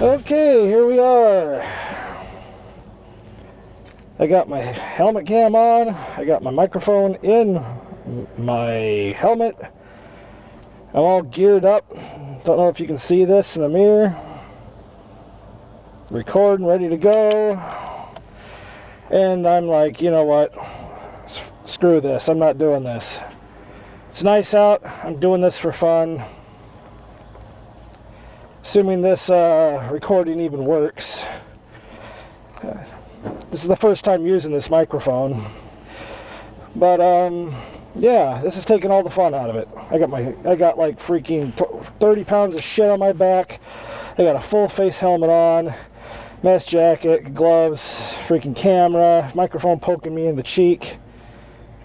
Okay, here we are. I got my helmet cam on. I got my microphone in my helmet. I'm all geared up. Don't know if you can see this in the mirror. Recording, ready to go. And I'm like, you know what? Screw this. I'm not doing this. It's nice out. I'm doing this for fun. Assuming this recording even works. This is the first time using this microphone. But yeah, this is taking all the fun out of it. I got like freaking 30 pounds of shit on my back. I got a full face helmet on, mesh jacket, gloves, freaking camera, microphone poking me in the cheek,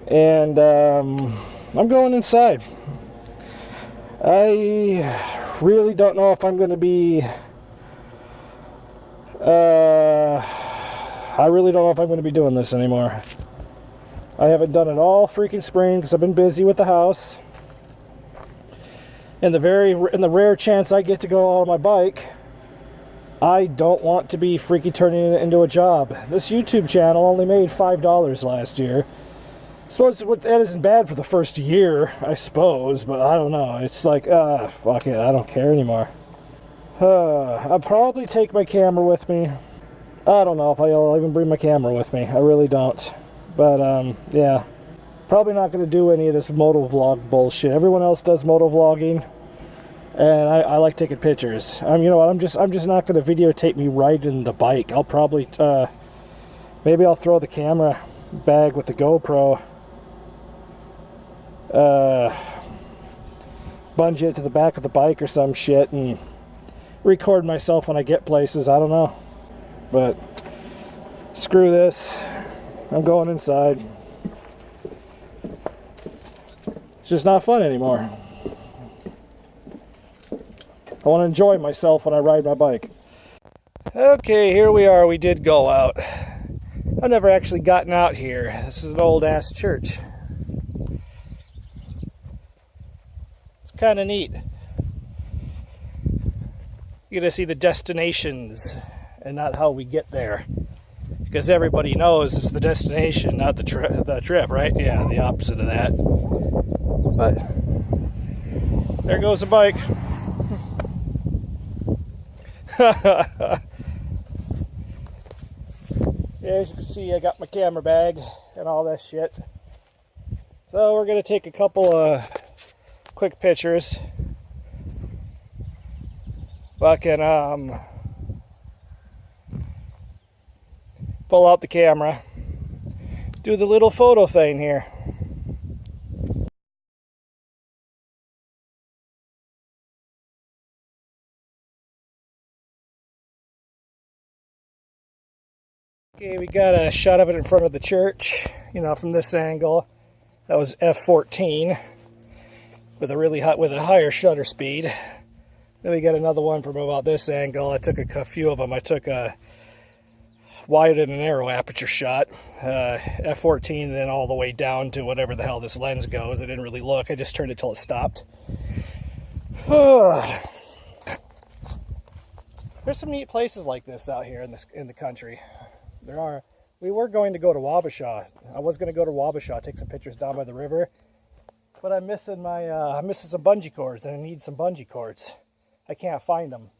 and I'm going inside. I really don't know if I'm going to be I really don't know if I'm going to be doing this anymore. I haven't done it all freaking spring because I've been busy with the house. And the rare chance I get to go out on my bike, I don't want to be freaking turning it into a job. This YouTube channel only made $5 last year. So that isn't bad for the first year, I suppose, but I don't know. It's like, fuck it, I don't care anymore. I'll probably take my camera with me. I don't know if I'll even bring my camera with me. I really don't. But, yeah. Probably not going to do any of this moto vlog bullshit. Everyone else does moto vlogging. And I like taking pictures. You know what, I'm just not going to videotape me riding the bike. I'll probably, maybe I'll throw the camera bag with the GoPro. Bungee it to the back of the bike or some shit and record myself when I get places. I don't know. But screw this. I'm going inside. It's just not fun anymore. I want to enjoy myself when I ride my bike. Okay, here we are. We did go out. I've never actually gotten out here. This is an old ass church. It's kind of neat. You get to see the destinations and not how we get there. Because everybody knows it's the destination, not the trip, right? Yeah, the opposite of that. But there goes a bike. Yeah, as you can see, I got my camera bag and all that shit. So we're going to take a couple of quick pictures. Fucking, pull out the camera. Do the little photo thing here. Okay, we got a shot of it in front of the church, you know, from this angle. That was f14 with a higher shutter speed. Then we got another one from about this angle. I took a few of them. I took a wide and a narrow aperture shot, f14, then all the way down to whatever the hell this lens goes. I didn't really look. I just turned it till it stopped. There's some neat places like this out here in the country. There are. We were going to go to Wabasha. I was going to go to Wabasha, take some pictures down by the river, but I'm missing I'm missing some bungee cords, and I need some bungee cords. I can't find them.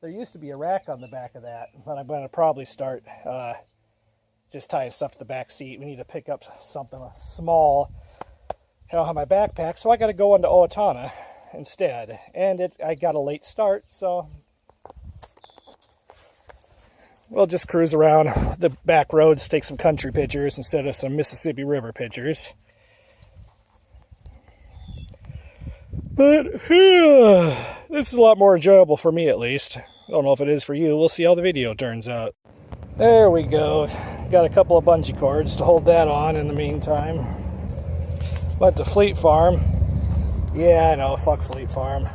There used to be a rack on the back of that, but I'm going to probably start just tying stuff to the back seat. We need to pick up something small. I don't have my backpack, so I got to go into Owatonna instead. And I got a late start, so we'll just cruise around the back roads, take some country pictures instead of some Mississippi River pictures. But this is a lot more enjoyable for me, at least. I don't know if it is for you. We'll see how the video turns out. There we go. Got a couple of bungee cords to hold that on in the meantime. Went to Fleet Farm. Yeah, I know. Fuck Fleet Farm.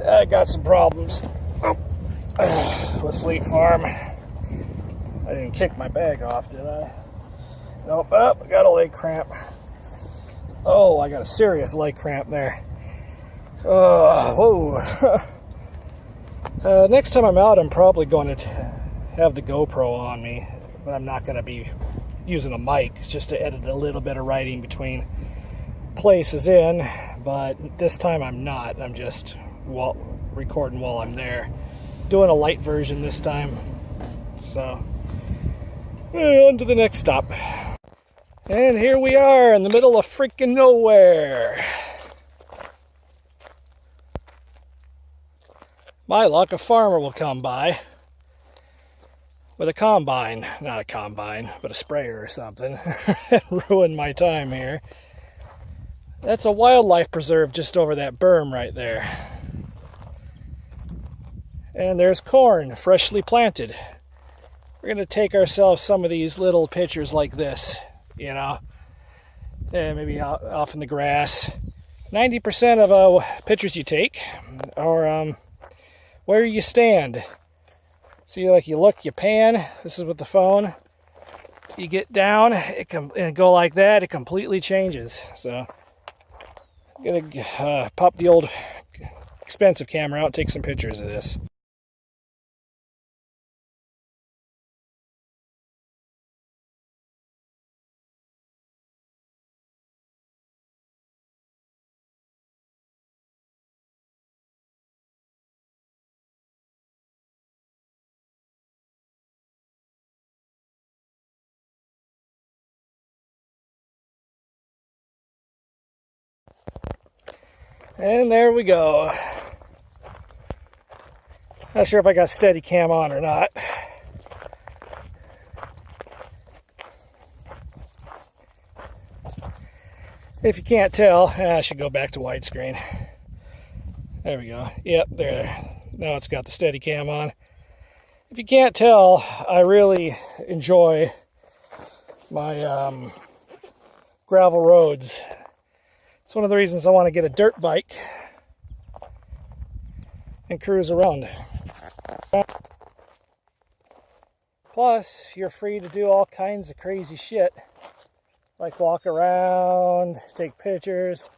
I got some problems with Fleet Farm. I didn't kick my bag off, did I? Nope. Oh, I got a leg cramp. Oh, I got a serious leg cramp there. Whoa. Next time I'm out, I'm probably going to have the GoPro on me, but I'm not going to be using a mic just to edit a little bit of writing between places in. But this time I'm not. I'm just recording while I'm there. Doing a light version this time. So, on to the next stop. And here we are in the middle of freaking nowhere. My luck, a farmer will come by with a combine, not a combine, but a sprayer or something, and ruin my time here. That's a wildlife preserve just over that berm right there. And there's corn, freshly planted. We're going to take ourselves some of these little pictures like this, you know, and maybe off in the grass. 90% of pictures you take are where you stand. See, like you look, you pan. This is with the phone. You get down, it can go like that. It completely changes. So I'm gonna pop the old expensive camera out and take some pictures of this. And there we go. Not sure if I got steady cam on or not. If you can't tell, I should go back to widescreen. There we go. Yep, there. Now it's got the steady cam on. If you can't tell, I really enjoy my gravel roads. It's one of the reasons I want to get a dirt bike and cruise around. Plus, you're free to do all kinds of crazy shit, like walk around, take pictures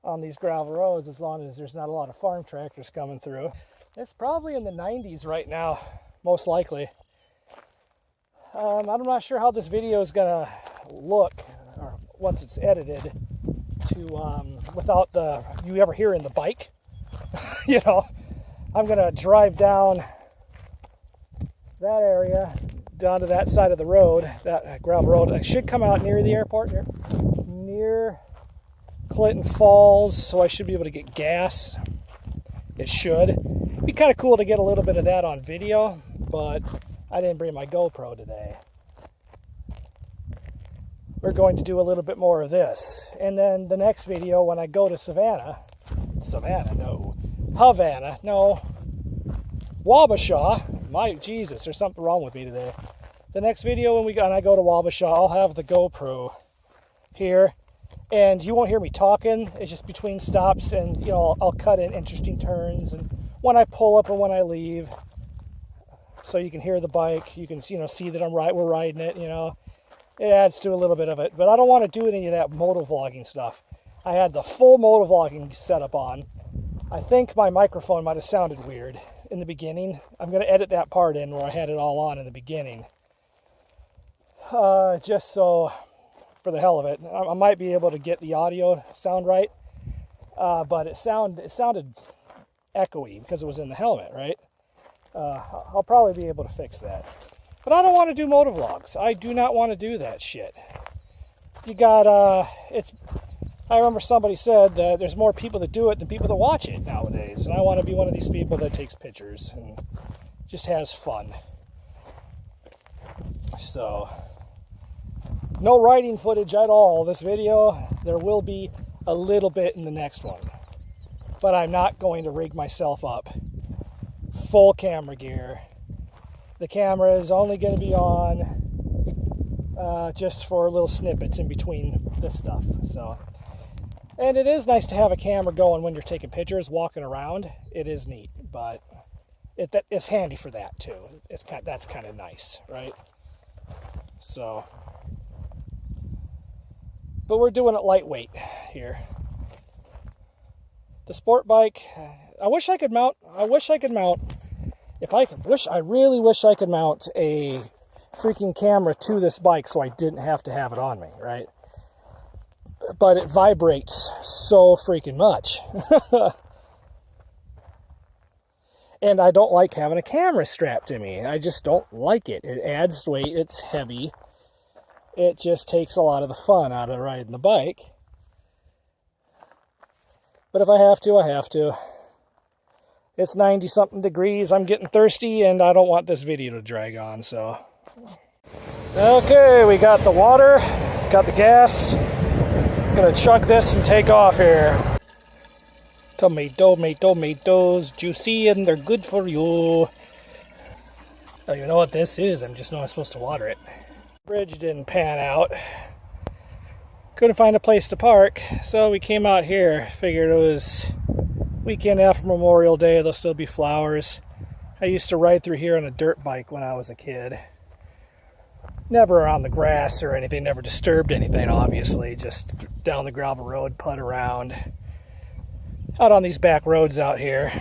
on these gravel roads, as long as there's not a lot of farm tractors coming through. It's probably in the 90s right now, most likely. I'm not sure how this video is gonna look or once it's edited without you ever hearing the bike. You know, I'm gonna drive down that area, down to that side of the road, that gravel road. I should come out near the airport, near Clinton Falls, so I should be able to get gas. It should. It'd be kind of cool to get a little bit of that on video, but I didn't bring my GoPro today. We're going to do a little bit more of this. And then the next video, when I go to Wabasha, Jesus, there's something wrong with me today. The next video when I go to Wabasha, I'll have the GoPro here, and you won't hear me talking. It's just between stops, and you know, I'll cut in interesting turns, and when I pull up and when I leave, so you can hear the bike, you can, you know, see that we're riding it, you know. It adds to a little bit of it, but I don't want to do any of that moto vlogging stuff. I had the full moto vlogging setup on. I think my microphone might have sounded weird in the beginning. I'm going to edit that part in where I had it all on in the beginning. Just so, for the hell of it, I might be able to get the audio sound right, but it sounded echoey because it was in the helmet, right? I'll probably be able to fix that. But I don't want to do moto vlogs. I do not want to do that shit. You got, I remember somebody said that there's more people that do it than people that watch it nowadays. And I want to be one of these people that takes pictures and just has fun. So, no riding footage at all this video. There will be a little bit in the next one. But I'm not going to rig myself up. Full camera gear. The camera is only going to be on just for little snippets in between this stuff. So, and it is nice to have a camera going when you're taking pictures, walking around. It is neat, but it's handy for that too. That's kind of nice, right? So, but we're doing it lightweight here. The sport bike. I wish I could mount I really wish I could mount a freaking camera to this bike so I didn't have to have it on me, right? But it vibrates so freaking much. And I don't like having a camera strapped to me. I just don't like it. It adds weight, it's heavy. It just takes a lot of the fun out of riding the bike. But if I have to, I have to. It's 90-something degrees, I'm getting thirsty, and I don't want this video to drag on, so. Okay, we got the water, got the gas. Gonna chug this and take off here. Tomatoes, juicy and they're good for you. I don't even know what this is, I just know I'm supposed to water it. Bridge didn't pan out. Couldn't find a place to park, so we came out here. Figured it was weekend after Memorial Day, there'll still be flowers. I used to ride through here on a dirt bike when I was a kid. Never on the grass or anything, never disturbed anything, obviously. Just down the gravel road, putt around. Out on these back roads out here.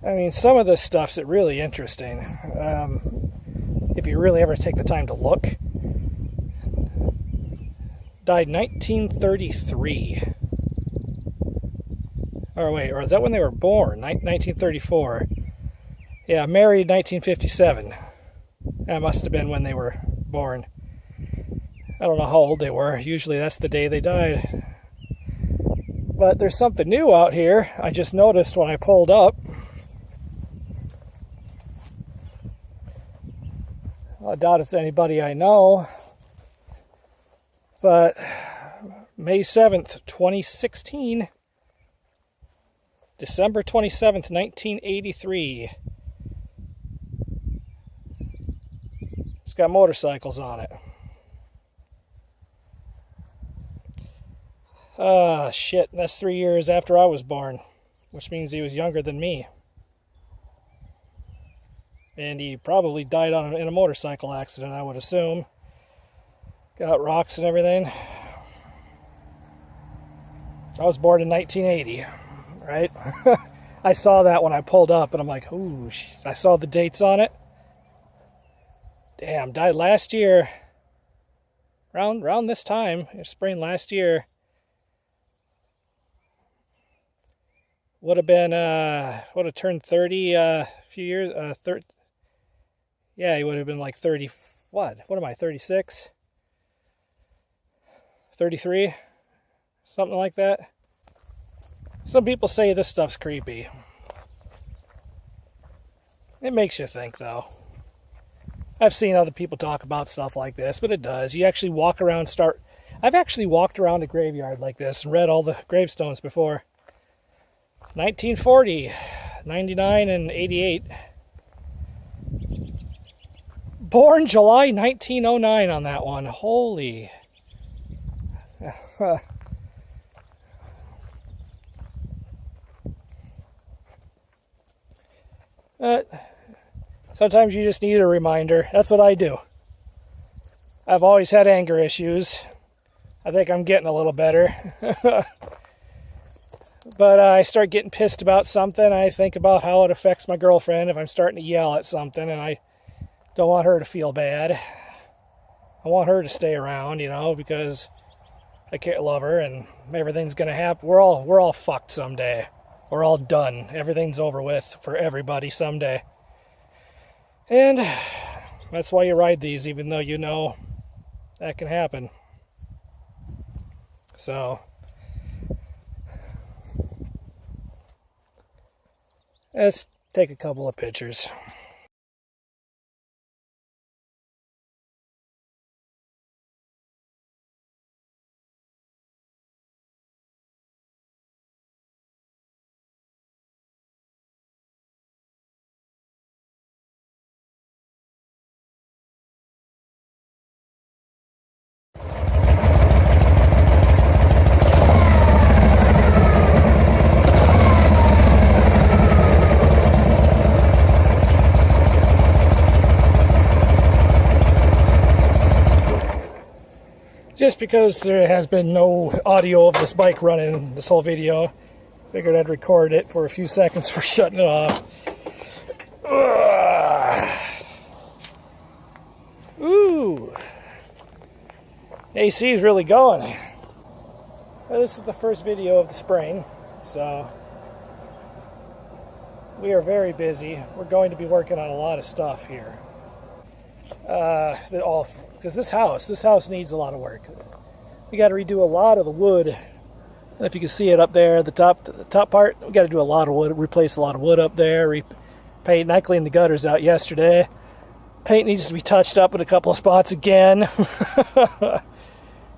I mean, some of this stuff's really interesting. If you really ever take the time to look. Died 1933. Or wait, or is that when they were born? 1934. Yeah, married 1957. That must have been when they were born. I don't know how old they were. Usually that's the day they died. But there's something new out here. I just noticed when I pulled up. I doubt it's anybody I know. But May 7th, 2016. December 27th, 1983. It's got motorcycles on it. Shit, that's 3 years after I was born, which means he was younger than me. And he probably died in a motorcycle accident, I would assume. Got rocks and everything. I was born in 1980, right? I saw that when I pulled up, and I'm like, ooh, I saw the dates on it. Damn, died last year. Around this time, spring last year. Would have been, would have turned 30 a few years, yeah, he would have been like 30, what am I, 36? 33? Something like that. Some people say this stuff's creepy. It makes you think, though. I've seen other people talk about stuff like this, but it does. You actually walk around, I've actually walked around a graveyard like this and read all the gravestones before. 1940, 99, and 88. Born July 1909 on that one. Holy. Sometimes you just need a reminder. That's what I do. I've always had anger issues. I think I'm getting a little better. But I start getting pissed about something. I think about how it affects my girlfriend if I'm starting to yell at something, and I don't want her to feel bad. I want her to stay around, you know, because I can't love her, and everything's gonna happen. We're all fucked someday. We're all done. Everything's over with for everybody someday. And that's why you ride these, even though you know that can happen. So let's take a couple of pictures. Just because there has been no audio of this bike running this whole video, figured I'd record it for a few seconds for shutting it off. Ooh. AC is really going. Well, this is the first video of the spring, so we are very busy. We're going to be working on a lot of stuff here. Because this house needs a lot of work. We got to redo a lot of the wood. If you can see it up there, the top part, we got to do a lot of wood, replace a lot of wood up there, paint. And I cleaned the gutters out yesterday. Paint needs to be touched up in a couple of spots again.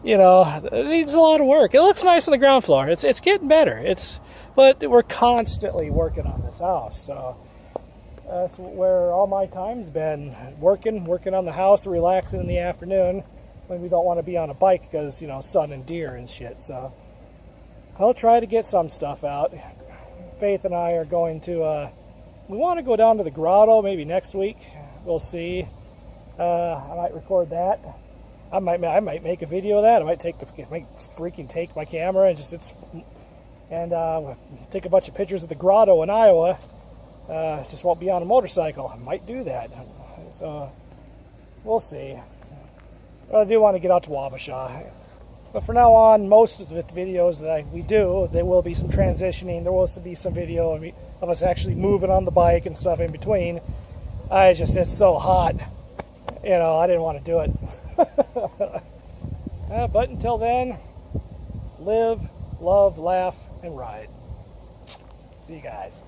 You know, it needs a lot of work. It looks nice on the ground floor. It's getting better. But we're constantly working on this house, so that's where all my time's been, working on the house, relaxing in the afternoon when we don't want to be on a bike because, you know, sun and deer and shit. So I'll try to get some stuff out. Faith and I are going to, we want to go down to the grotto maybe next week. We'll see. I might record that. I might make a video of that. I might freaking take my camera and take a bunch of pictures of the grotto in Iowa. Just won't be on a motorcycle. I might do that. So we'll see. But I do want to get out to Wabasha. But for now on, most of the videos that we do, there will be some transitioning. There will also be some video of us actually moving on the bike and stuff in between. It's so hot. You know, I didn't want to do it. But until then, live, love, laugh, and ride. See you guys.